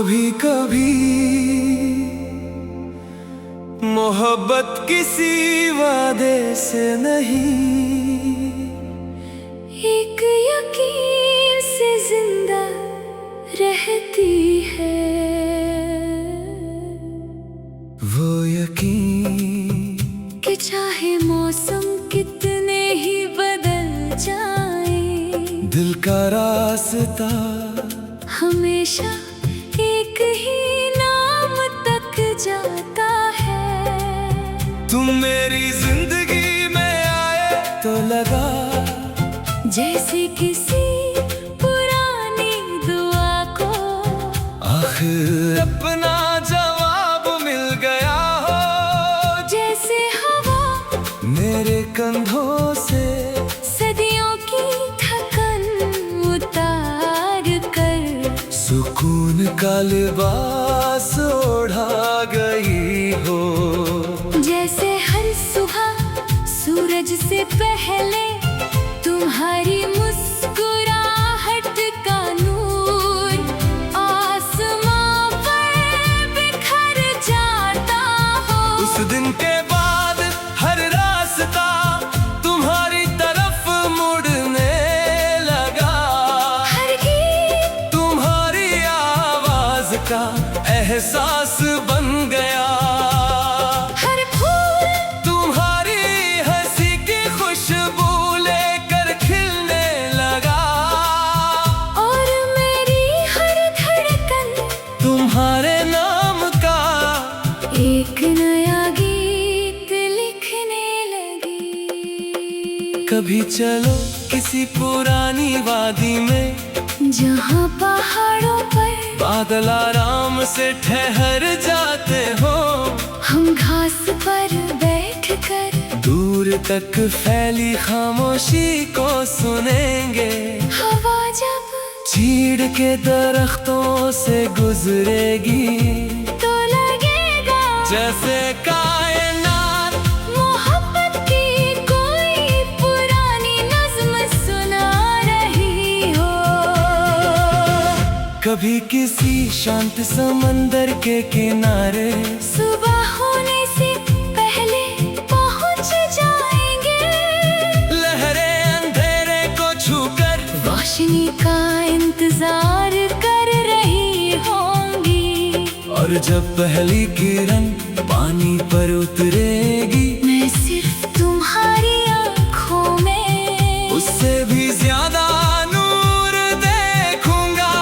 कभी कभी मोहब्बत किसी वादे से नहीं, एक यकीन से जिंदा रहती है। वो यकीन कि चाहे मौसम कितने ही बदल जाए, दिल का रास्ता हमेशा एक ही नाम तक जाता है। तुम मेरी जिंदगी में आए तो लगा जैसे किसी पुरानी दुआ को आखिर अपना जवाब मिल गया हो। जैसे हवा मेरे कंधों से सदियों की थकन उतार कर सुकून का लिबास ओढ़ा गई हो। जैसे हर सुबह सूरज से पहले तुम्हारी मुस्कुराहट का नूर आसमां पर बिखर जाता हो। उस दिन के बाद हर रास्ता तुम्हारी तरफ मुड़ने लगा। हर गीत तुम्हारी आवाज का एहसास बन गया। हर फूल तुम्हारी हंसी की खुशबू लेकर खिलने लगा। और मेरी हर धड़कन तुम्हारे नाम का एक नया गीत लिखने लगी। कभी चलो किसी पुरानी वादी में, जहाँ पहाड़ों पर बादल आराम से ठहर जाते हो। हम घास पर बैठकर दूर तक फैली खामोशी को सुनेंगे। हवा जब चीड़ के दरख्तों से गुजरेगी तो लगेगा जैसे कायनात मोहब्बत की कोई पुरानी नज़्म सुना रही हो। कभी किसी शांत समंदर के किनारे सुबह होने से पहले पहुंच जाएंगे। लहरें अंधेरे को छूकर रोशनी का इंतजार कर रही होंगी। और जब पहली किरण पानी पर उतरेगी, मैं सिर्फ तुम्हारी आँखों में उससे भी ज्यादा नूर देखूंगा।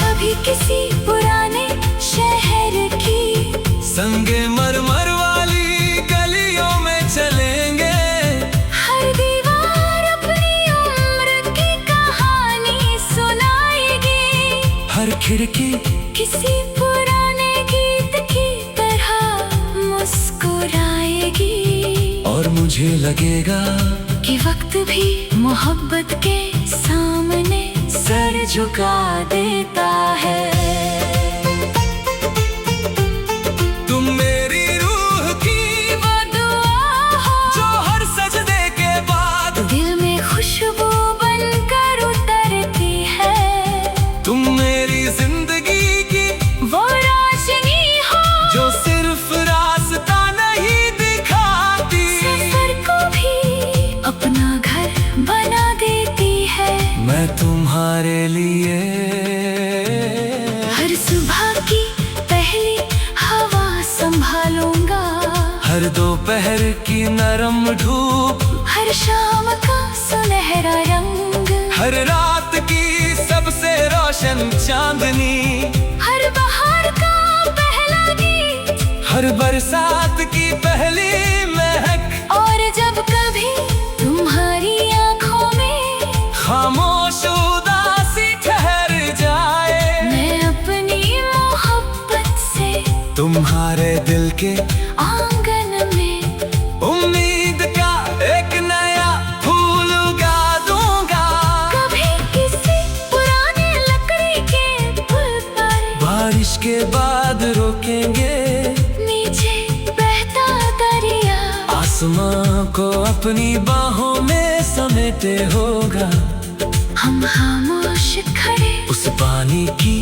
कभी किसी पुराने शहर की संगे मरमर वाली गलियों में चलेंगे। हर दीवार अपनी उम्र की कहानी सुनाएगी। हर खिड़की किसी पुराने गीत की तरह मुस्कुराएगी। और मुझे लगेगा कि वक्त भी मोहब्बत के सामने सर झुका देता है। तुम मेरी रूह की वो दुआ हो जो हर सजदे के बाद दिल में खुशबू बनकर उतरती है। तुम मेरी जिंदगी की वो रोशनी हो जो सिर्फ रास्ता नहीं दिखाती। सफर को भी अपना घर बना देती है। मैं तुम्हारे लिए हर सुबह की पहली हवा संभालूंगा। हर दोपहर की नरम धूप, हर शाम का सुनहरा रंग, हर रात की सबसे रोशन चांदनी, हर बहार का पहला गीत, हर बरसात की पहली महक। और जब कभी तुम्हारी आँखों में खामोश उदासी ठहर जाए, मैं अपनी मोहब्बत से तुम्हारे दिल के आंगन में उम्मीद का एक नया फूल उगा दूंगा। कभी किसी पुराने लकड़ी के पुल पर बारिश के बाद रोकेंगे, नीचे बहता दरिया आसमां को अपनी बाहों में समेटे होगा। हम खामोश खड़े उस पानी की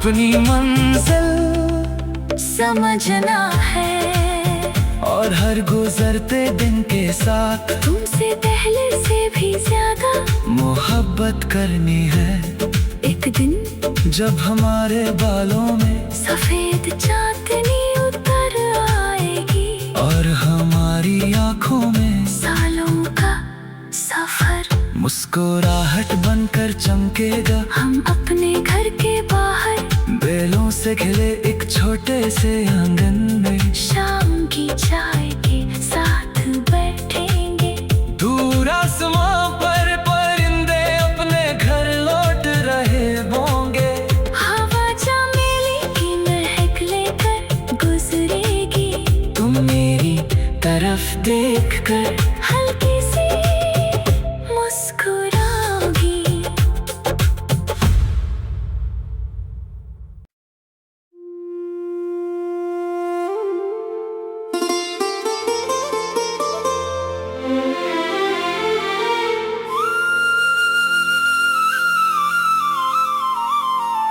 अपनी मंजिल समझना है, और हर गुजरते दिन के साथ तुमसे पहले से भी ज्यादा मोहब्बत करनी है। एक दिन जब हमारे बालों में सफेद चांदनी उतर आएगी, और हमारी आंखों में सालों का सफर मुस्कुराहट बनकर चमकेगा। हम अपने घर के बाहर बेलों से खिले एक छोटे से आंगन में शाम की चाय के साथ बैठेंगे। दूर आसमां पर परिंदे अपने घर लौट रहे होंगे। हवा चमेली की महक लेकर गुजरेगी, तुम मेरी तरफ देखकर हल्की सी मुस्कुराओगी।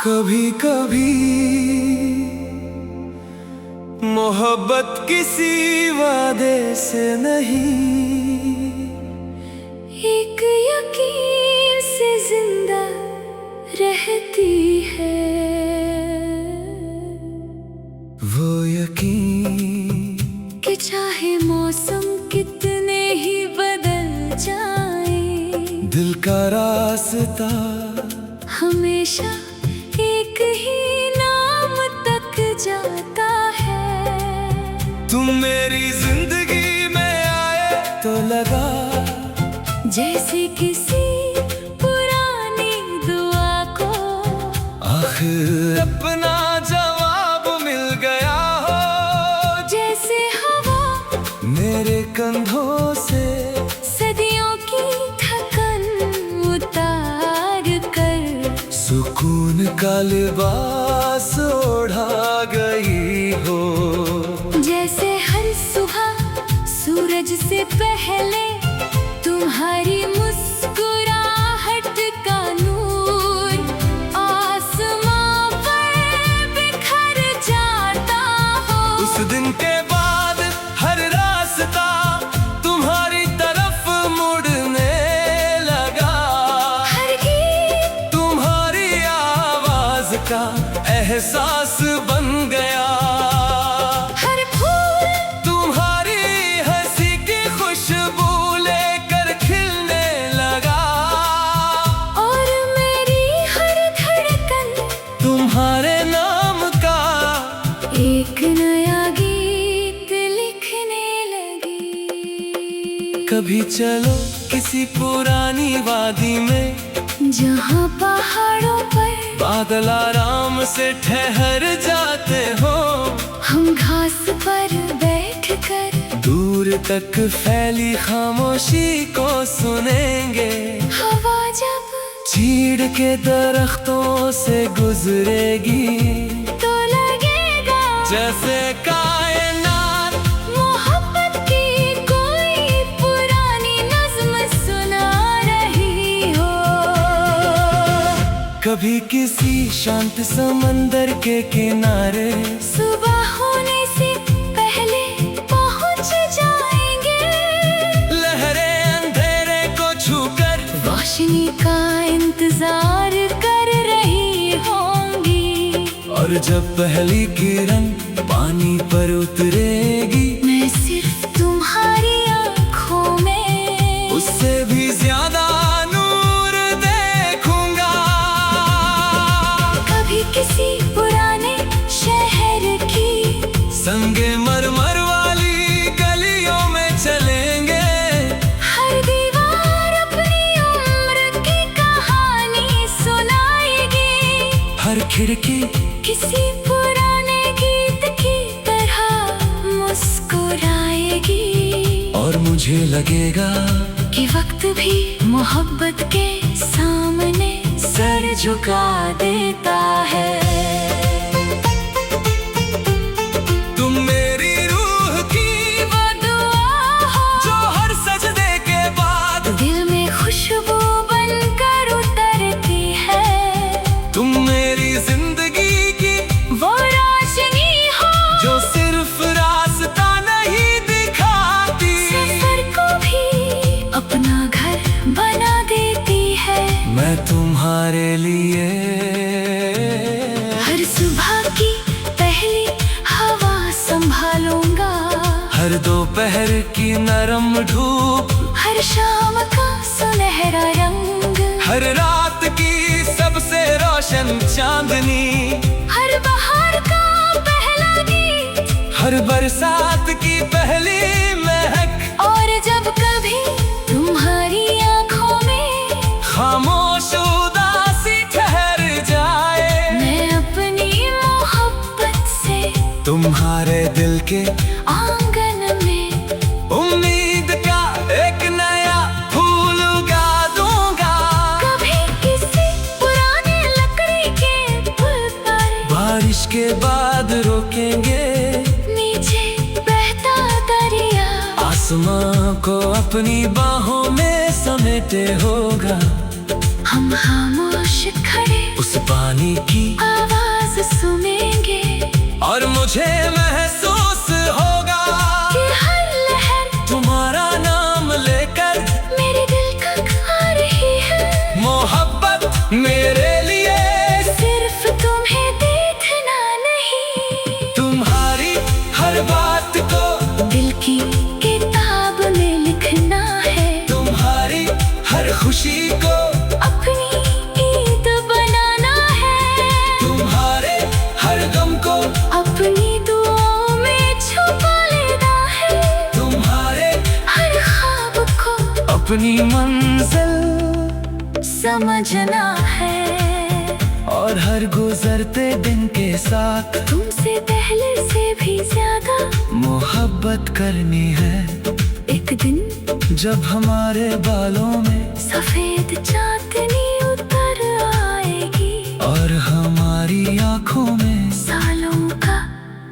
कभी कभी मोहब्बत किसी वादे से नहीं, एक यकीन से जिंदा रहती है। वो यकीन कि चाहे मौसम कितने ही बदल जाए, दिल का रास्ता हमेशा एक ही नाम तक जाता है। तुम मेरी जिंदगी में आए तो लगा जैसे किसी पुरानी दुआ को आखिर अपना जवाब मिल गया हो। जैसे हवा मेरे कंधों से सदियों की थकन उतार कर सुकून का लिबास ओढ़ा गई हो। जैसे हर सुबह सूरज से पहले तुम्हारी मुस्कुराहट का नूर आसमां पर बिखर जाता हो। उस दिन के बाद हर रास्ता तुम्हारी तरफ मुड़ने लगा। हर गीत तुम्हारी आवाज का एहसास बन गया। हर फूल तुम्हारी हंसी की खुशबू लेकर खिलने लगा। और मेरी हर धड़कन तुम्हारे नाम का एक नया गीत लिखने लगी। कभी चलो किसी पुरानी वादी में, जहाँ पहाड़ों पर बादल आराम से ठहर जाते हो। हम घास पर बैठकर दूर तक फैली खामोशी को सुनेंगे। हवा जब चीड़ के दरख्तों से गुजरेगी, तो लगेगा जैसे कायनात मोहब्बत की कोई पुरानी नज़्म सुना रही हो। कभी किसी शांत समंदर के किनारे सुबह होने से पहले पहुंच जाएंगे। लहरें अंधेरे को छूकर रोशनी का इंतजार कर रही होंगी। और जब पहली किरण पानी पर उतरेगी, मैं सिर्फ तुम्हारी आँखों में उससे भी ज्यादा नूर देखूंगा। कभी किसी पुराने शहर की संगे मरमर वाली गलियों में चलेंगे। हर दीवार अपनी उम्र की कहानी सुनाएगी। हर खिड़की किसी पुराने गीत की तरह मुस्कुराएगी। और मुझे लगेगा कि वक्त भी मोहब्बत के सामने सर झुका देता है। तुम मेरी रूह की वो दुआ हो जो हर सजदे के बाद दिल में खुशबू बनकर उतरती है। तुम मेरी जिंदगी तुम्हारे लिए। हर सुबह की पहली हवा संभालूंगा, हर दोपहर की नरम धूप, हर शाम का सुनहरा रंग, हर रात की सबसे रोशन चांदनी, हर बहार का पहला गीत, हर बरसात की पहली महक। और जब कभी तुम्हारी आंखों में खामोश उदासी ठहर जाए, मैं अपनी मोहब्बत से तुम्हारे दिल के आंगन में उम्मीद का एक नया फूल उगा दूंगा। कभी किसी पुराने लकड़ी के पुल पर बारिश के बाद रोकेंगे, नीचे बहता दरिया, आसमां को अपनी बाहों में समेटे होगा। हम खामोश खड़े उस पानी की आवाज सुनेंगे, और मुझे महसूस होगा कि हर लहर तुम्हारा नाम लेकर मेरे दिल का गा रही है। मोहब्बत मेरे लिए सिर्फ तुम्हें देखना नहीं, तुम्हारी हर बात को दिल की किताब में लिखना है। तुम्हारी हर खुशी को अपनी ईद बनाना है, तुम्हारे हर गम को अपनी दुआओं में छुपा लेना है। तुम्हारे हर ख्वाब को अपनी मंजिल समझना है, और हर गुजरते दिन के साथ तुमसे पहले से भी ज्यादा मोहब्बत करनी है। एक दिन जब हमारे बालों में सफेद चांदनी उतर आएगी, और हमारी आंखों में सालों का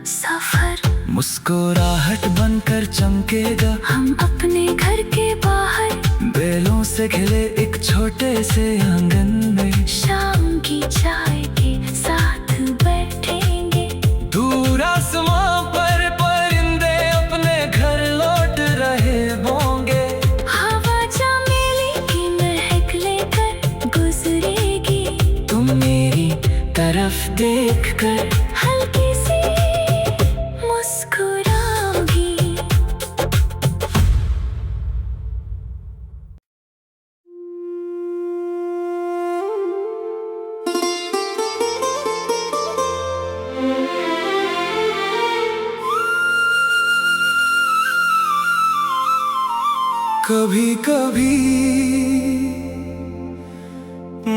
सफर मुस्कुराहट बनकर चमकेगा। हम अपने घर के बाहर बेलों से खिले एक छोटे से आंगन में शाम की चाय के साथ बैठेंगे। दूर आसमां पर परिंदे अपने घर लौट रहे होंगे। हवा चमेली की महक लेकर गुजरेगी, तुम मेरी तरफ देखकर हल्की सी मुस्कुराओगी। कभी कभी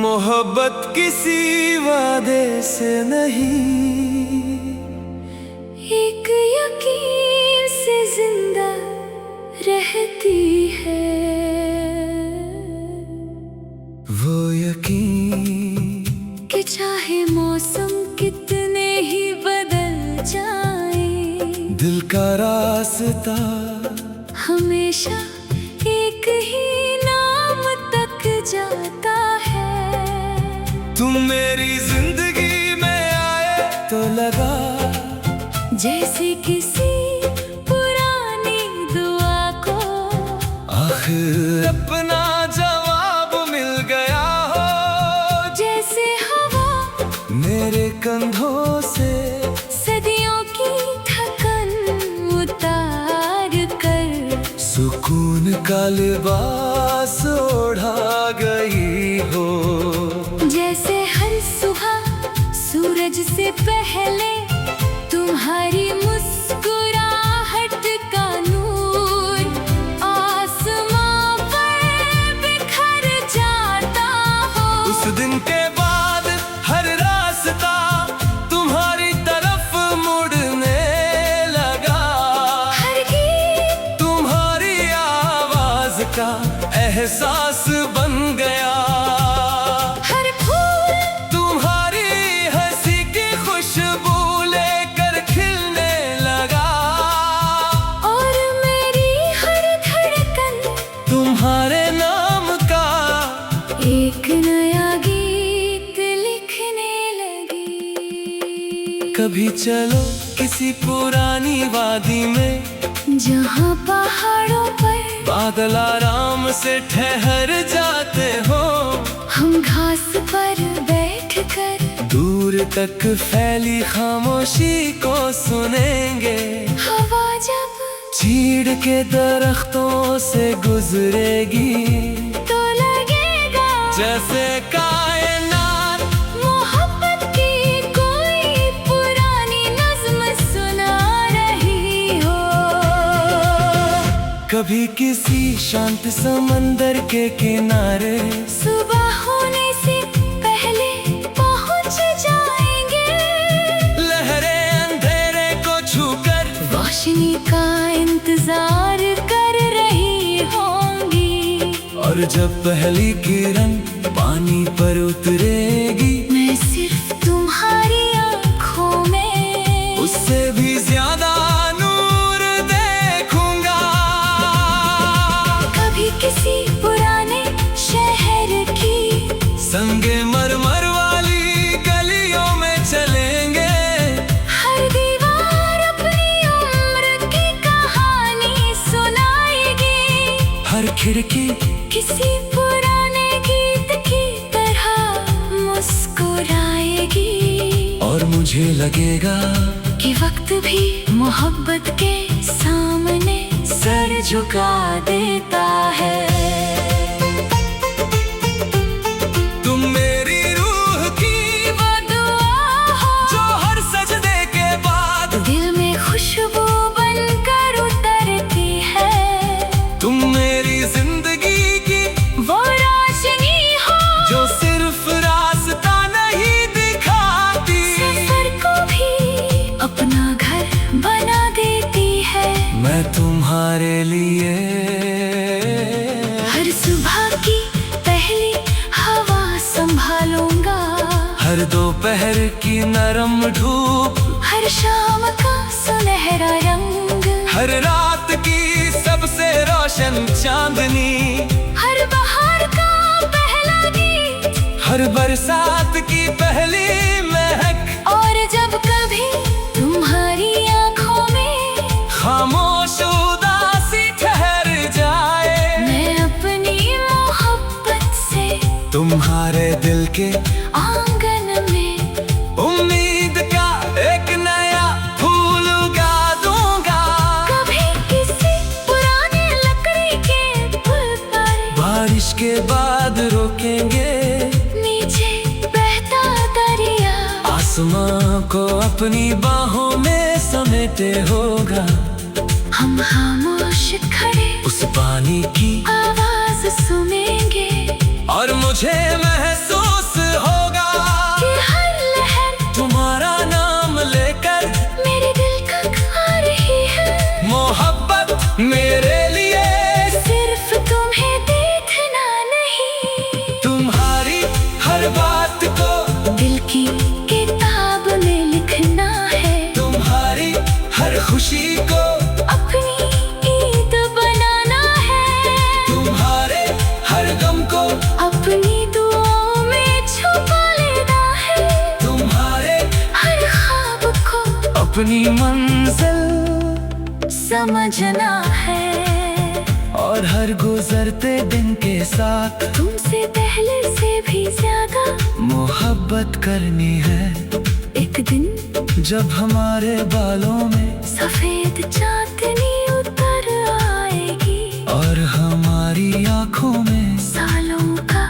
मोहब्बत किसी वादे से नहीं, एक यकीन से जिंदा रहती है। वो यकीन कि चाहे मौसम कितने ही बदल जाए, दिल का रास्ता हमेशा एक ही नाम तक जाता है। तुम मेरी जिंदगी में आए तो लगा जैसे किसी पुरानी दुआ को आखिर अपना जवाब मिल गया हो। जैसे हवा मेरे कंधों से सदियों की थकन उतार कर सुकून का लिबास ओढ़ा गई हो। जैसे हर सुबह सूरज से पहले तुम्हारी मुस्कुराहट का नूर आसमां पर बिखर जाता हो। उस दिन के बाद हर रास्ता तुम्हारी तरफ मुड़ने लगा। हर गीत तुम्हारी आवाज का एहसास बन गया। हर फूल तुम्हारी हंसी की खुशबू लेकर खिलने लगा। और मेरी हर धड़कन तुम्हारे नाम का एक नया गीत लिखने लगी। कभी चलो किसी पुरानी वादी में, जहाँ पहाड़ों पर बादल आराम से ठहर जाते हो। हम घास पर बैठकर दूर तक फैली खामोशी को सुनेंगे। हवा जब चीड़ के दरख्तों से गुजरेगी तो लगेगा जैसे कायनात मोहब्बत की कोई पुरानी नज़्म सुना रही हो। कभी किसी शांत समंदर के किनारे सुबह होने से पहले पहुंच जाएंगे। लहरें अंधेरे को छूकर रोशनी का इंतजार कर रही होंगी। और जब पहली किरण पानी पर उतरेगी मैं सिर्फ तुम्हारी आँखों में उससे भी ज्यादा नूर देखूंगा। कभी किसी पुराने शहर की संगे मरमर वाली गलियों में चलेंगे। हर दीवार अपनी उम्र की कहानी सुनाएगी। हर खिड़की किसी पुराने गीत की तरह मुस्कुराएगी। और मुझे लगेगा कि वक्त भी मोहब्बत के सामने सर झुका देता है। तुम मेरी रूह की वो दुआ हो जो हर सजदे के बाद दिल में खुशबू बनकर उतरती है। तुम मेरी जिंदगी की वो रोशनी हो जो सिर्फ रास्ता नहीं दिखाती। सफर को भी अपना घर बना देती है। मैं तुम्हारे लिए हर सुबह की पहली हवा संभालूंगा। हर दोपहर की नरम धूप हर शाम का सुनहरा रंग हर रात की सबसे रोशन चांदनी हर बहार का पहला गीत हर बरसात की पहली महक। और जब कभी तुम्हारी आँखों में खामोश उदासी ठहर जाए मैं अपनी मोहब्बत से तुम्हारे दिल के आंगन में उम्मीद का एक नया फूल उगा दूंगा। कभी किसी पुराने लकड़ी के पुल पर बारिश के बाद रोकेंगे नीचे बहता दरिया। आसमां को अपनी बाहों में समेटे होगा। हम खामोश खड़े उस पानी की आवाज सुनेंगे। और मुझे महसूस होगा कि हर लहर तुम्हारा नाम लेकर मेरे दिल तक आ रही है। मोहब्बत मेरे लिए सिर्फ तुम्हें देखना नहीं तुम्हारी हर बात को दिल की किताब में लिखना है। तुम्हारी हर खुशी को अपनी ईद बनाना है। तुम्हारे हर गम को अपनी दुआओं में छुपा लेना है। तुम्हारे हर ख्वाब को अपनी मंजिल समझना है। और हर गुजरते दिन के साथ तुमसे पहले से भी ज्यादा मोहब्बत करनी है। एक दिन जब हमारे बालों में सफेद चांदनी उतर आएगी। और हमारी आंखों में सालों का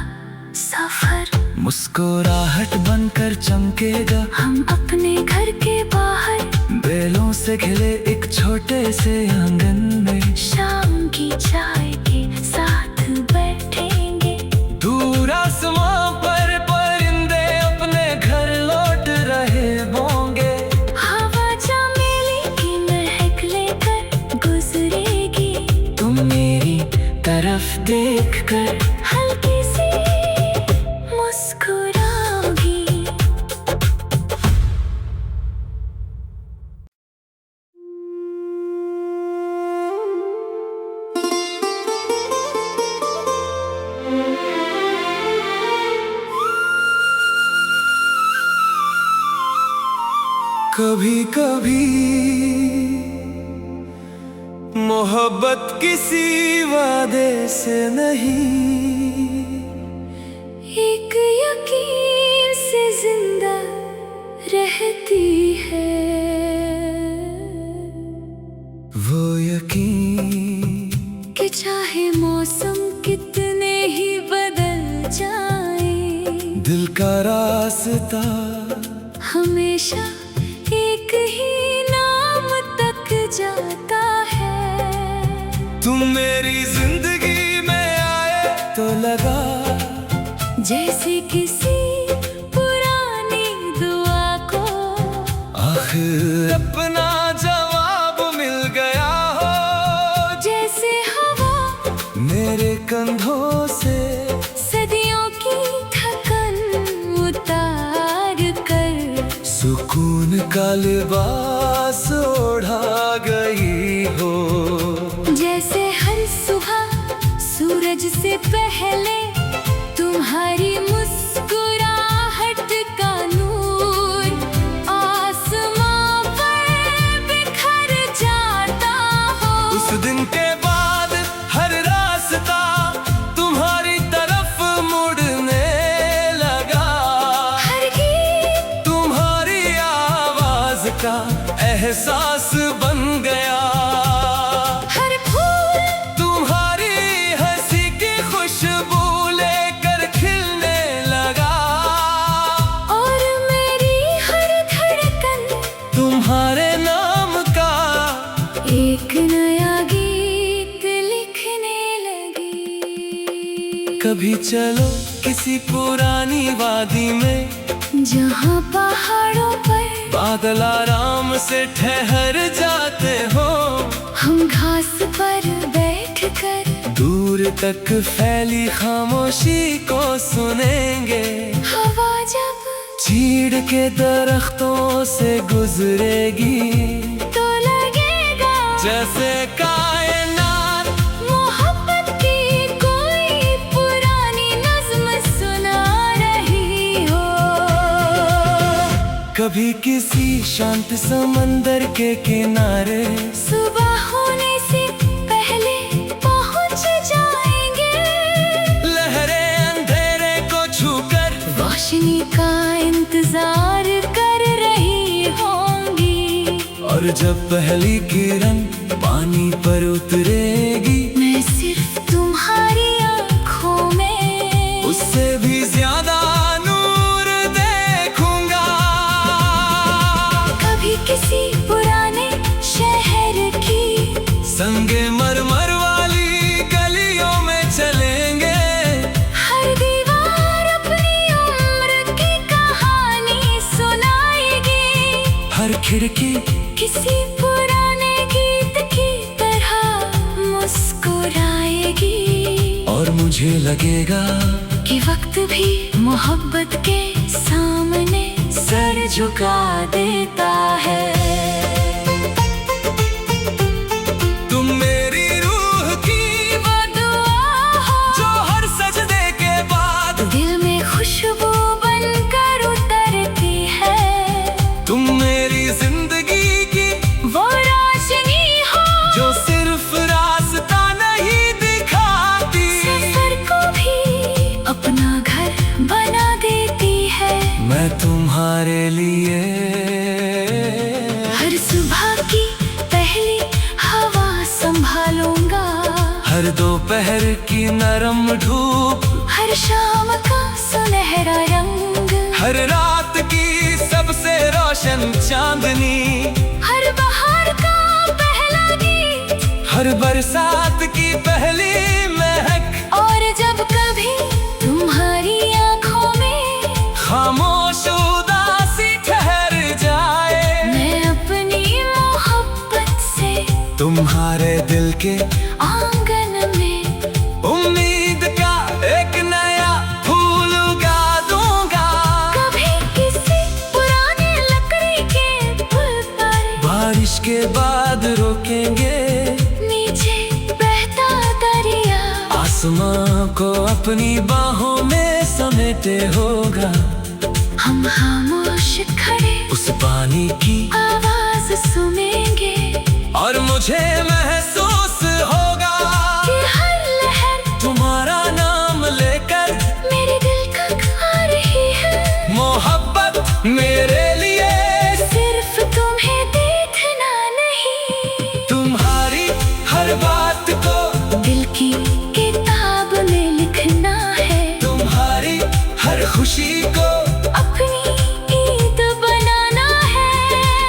सफर मुस्कुराहट बनकर चमकेगा। हम अपने घर के बाहर बेलों से खिले एक छोटे से आंगन में शाम की चाय के साथ बैठेंगे। दूर आसमां पर परिंदे अपने घर लौट रहे होंगे। हवा चमेली की महक लेकर गुजरेगी। तुम मेरी तरफ देखकर हल्की सी मुस्कुराओगी। कभी कभी मोहब्बत किसी वादे से नहीं एक यकीन से जिंदा रहती है। वो यकीन कि चाहे मौसम कितने ही बदल जाए, दिल का रास्ता हमेशा एक ही नाम तक जाता है। तुम मेरी जिंदगी में आए तो लगा जैसे किसी पुरानी दुआ को आखिर अपना जवाब मिल गया हो। जैसे हवा मेरे कंधों से सदियों की थकन उतार कर सुकून का लिबास ओढ़ा गई हो। जैसे हर सुबह सूरज से पहले तुम्हारी मुस्कुराहट का नूर आसमां पर बिखर जाता हो। उस दिन के बाद हर रास्ता तुम्हारी तरफ मुड़ने लगा। हर गीत तुम्हारी आवाज का एहसास बन गया। हर फूल तुम्हारी हंसी की खुशबू लेकर खिलने लगा। और मेरी हर धड़कन तुम्हारे नाम का एक नया गीत लिखने लगी। कभी चलो किसी पुरानी वादी में, जहाँ पहाड़ों पर बादल आराम से ठहर जाते हो। हम घास पर बैठकर दूर तक फैली खामोशी को सुनेंगे। हवा जब चीड़ के दरख्तों से गुजरेगी तो लगेगा जैसे कायनात मोहब्बत की कोई पुरानी नज़्म सुना रही हो। कभी किसी शांत समंदर के किनारे सुबह होने से पहले पहुंच जाएंगे। लहरें अंधेरे को छूकर रोशनी का इंतजार कर रही होंगी। और जब पहली किरण पानी पर उतरेगी, मैं सिर्फ तुम्हारी आँखों में उससे भी ज्यादा नूर देखूंगा। कभी किसी पुराने शहर की संगे मरमर वाली गलियों में चलेंगे। हर दीवार अपनी उम्र की कहानी सुनाएगी। हर खिड़की किसी पुराने गीत की तरह मुस्कुराएगी। और मुझे लगेगा कि वक्त भी मोहब्बत के सामने सर झुका देता है। तुम मेरी रूह की वो दुआ हो जो हर सजदे के बाद दिल में खुशबू बनकर उतरती है। तुम मेरी जिंदगी की वो रोशनी हो जो सिर्फ रास्ता नहीं दिखाती। सफर को भी अपना घर बना देती है। मैं तुम्हारे लिए हर सुबह की पहली हवा संभालूंगा। हर दोपहर की नरम धूप, हर शाम का सुनहरा रंग, हर रात की सबसे रोशन चांदनी, हर बहार का पहला गीत, हर बरसात की पहली महक। और जब कभी तुम्हारी आँखों में खामोश उदासी ठहर जाए, मैं अपनी मोहब्बत से तुम्हारे दिल के आंगन में उम्मीद का एक नया फूल उगा दूंगा। कभी किसी पुराने लकड़ी के पुल पर बारिश के बाद रोकेंगे, नीचे बहता दरिया आसमां को अपनी बाहों में समेटे होगा। हम खामोश खड़े उस पानी की आवाज सुनेंगे। और मुझे महसूस होगा कि हर लहर तुम्हारा नाम लेकर मेरे दिल का गा रही की किताब में लिखना है। तुम्हारी हर खुशी को अपनी ईद बनाना है।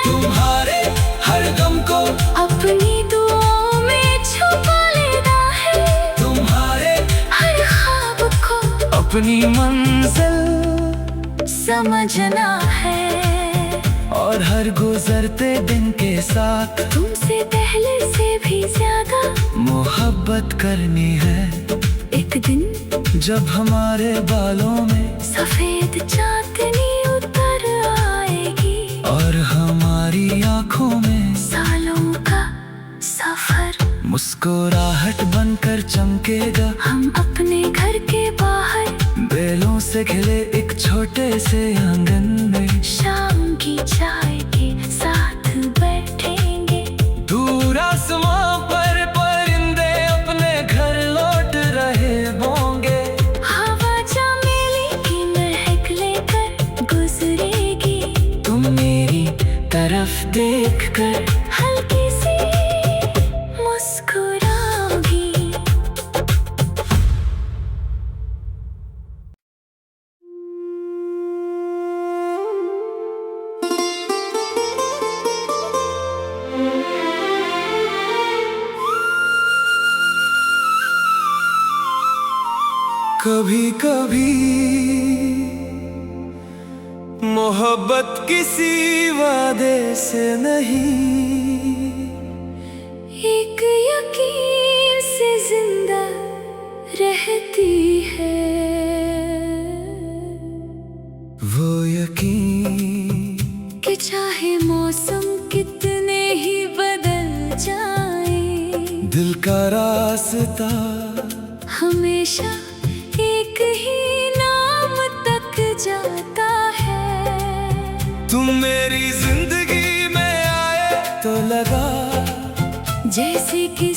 तुम्हारे हर गम को अपनी दुआओं में छुपा लेना है। तुम्हारे हर ख्वाब को अपनी मंजिल समझना है। और हर गुजरते दिन के साथ तुमसे पहले से भी ज्यादा मोहब्बत करनी है। एक दिन जब हमारे बालों में सफेद चांदनी उतर आएगी और हमारी आंखों में सालों का सफर मुस्कुराहट बनकर चमकेगा। हम अपने घर के बाहर बेलों से खिले एक छोटे से आंगन में शाम की चाय के साथ बैठेंगे। दूर आसमां पर परिंदे अपने घर लौट रहे होंगे। हवा चमेली की महक लेकर गुजरेगी। तुम मेरी तरफ देखकर हल्की सी मुस्कुराओगी। कभी कभी मोहब्बत किसी वादे से नहीं, एक यकीन से जिंदा रहती है। वो यकीन कि चाहे मौसम कितने ही बदल जाए, दिल का रास्ता हमेशा एक ही नाम तक जाता है। तुम मेरी जिंदगी में आए तो लगा जैसे कि